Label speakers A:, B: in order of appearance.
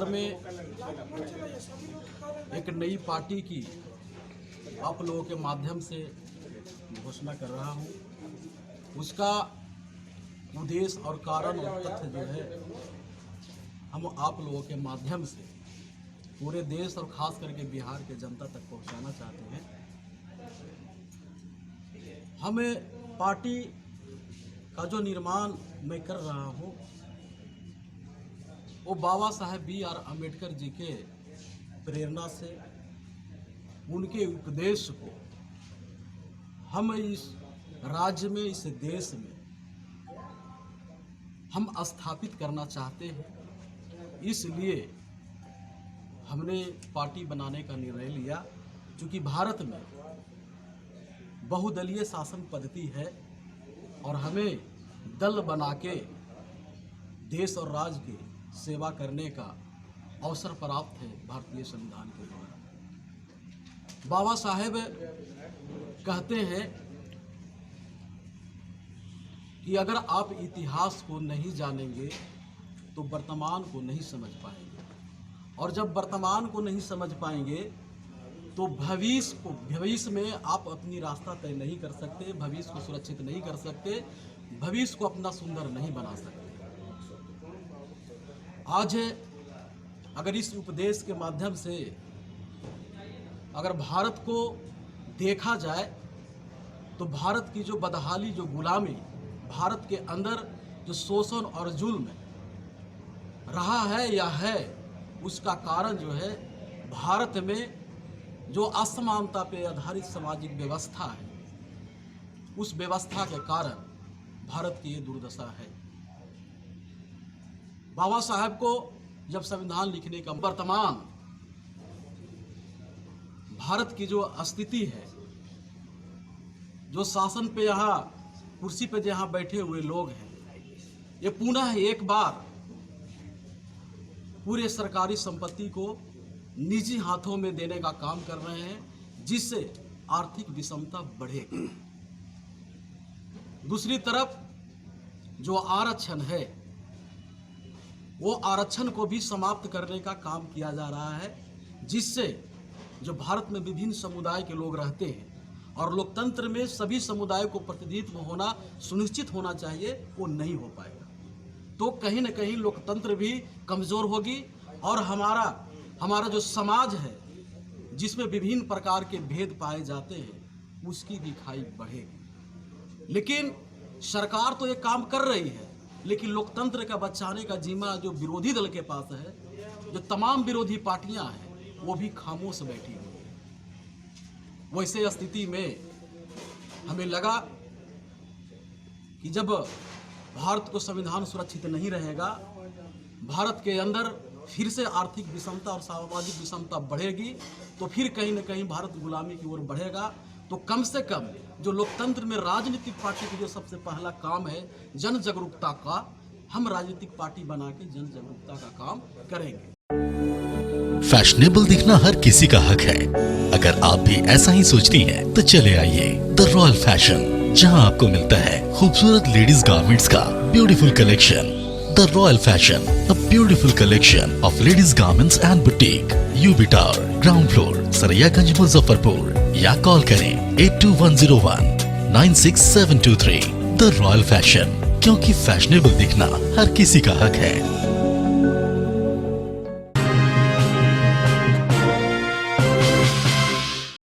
A: बिहार में एक नई पार्टी की आप लोगों के माध्यम से घोषणा कर रहा हूं। उसका उद्देश्य और कारण और तथ्य जो है हम आप लोगों के माध्यम से पूरे देश और खास करके बिहार के जनता तक पहुंचाना चाहते हैं। हमें पार्टी का जो निर्माण मैं कर रहा हूं वो बाबा साहेब B.R. अम्बेडकर जी के प्रेरणा से, उनके उपदेश को हम इस राज्य में, इस देश में हम स्थापित करना चाहते हैं। इसलिए हमने पार्टी बनाने का निर्णय लिया। क्योंकि भारत में बहुदलीय शासन पद्धति है और हमें दल बना के देश और राज्य की सेवा करने का अवसर प्राप्त है भारतीय संविधान के द्वारा। बाबा साहेब कहते हैं कि अगर आप इतिहास को नहीं जानेंगे तो वर्तमान को नहीं समझ पाएंगे, और जब वर्तमान को नहीं समझ पाएंगे तो भविष्य में आप अपनी रास्ता तय नहीं कर सकते, भविष्य को सुरक्षित नहीं कर सकते, भविष्य को अपना सुंदर नहीं बना सकते। आज अगर इस उपदेश के माध्यम से अगर भारत को देखा जाए तो भारत की जो बदहाली, जो गुलामी, भारत के अंदर जो शोषण और जुल्म रहा है या है, उसका कारण जो है भारत में जो असमानता पे आधारित सामाजिक व्यवस्था है, उस व्यवस्था के कारण भारत की ये दुर्दशा है। बाबा साहब को जब संविधान लिखने का वर्तमान भारत की जो स्थिति है, जो शासन पे यहाँ कुर्सी पे जहाँ बैठे हुए लोग हैं, ये पुनः एक बार पूरे सरकारी संपत्ति को निजी हाथों में देने का काम कर रहे हैं, जिससे आर्थिक विषमता बढ़ेगी। दूसरी तरफ जो आरक्षण है, वो आरक्षण को भी समाप्त करने का काम किया जा रहा है, जिससे जो भारत में विभिन्न समुदाय के लोग रहते हैं और लोकतंत्र में सभी समुदायों को प्रतिनिधित्व होना सुनिश्चित होना चाहिए, वो नहीं हो पाएगा। तो कहीं न कहीं लोकतंत्र भी कमजोर होगी और हमारा जो समाज है, जिसमें विभिन्न प्रकार के भेद पाए जाते हैं, उसकी दिखाई बढ़ेगी। लेकिन सरकार तो ये काम कर रही है, लेकिन लोकतंत्र का बचाने का जिम्मा जो विरोधी दल के पास है, जो तमाम विरोधी पार्टियां हैं, वो भी खामोश बैठी हुई है। वैसे स्थिति में हमें लगा कि जब भारत को संविधान सुरक्षित नहीं रहेगा, भारत के अंदर फिर से आर्थिक विषमता और सामाजिक विषमता बढ़ेगी, तो फिर कहीं न कहीं भारत गुलामी की ओर बढ़ेगा। तो कम से कम जो लोकतंत्र में राजनीतिक पार्टी की जो सबसे पहला काम है जन जागरूकता का, हम राजनीतिक पार्टी बना के जन जागरूकता का काम करेंगे।
B: फैशनेबल दिखना हर किसी का हक है। अगर आप भी ऐसा ही सोचती हैं, तो चले आइए द रॉयल फैशन, जहां आपको मिलता है खूबसूरत लेडीज गारमेंट्स का beautiful collection. The royal fashion, a beautiful collection of ladies garments and boutique, UB Tower, ground floor, Saraiyaganj, Muzaffarpur, या कॉल करें 8210196723। द रॉयल फैशन, क्योंकि फैशनेबल दिखना हर किसी का हक है।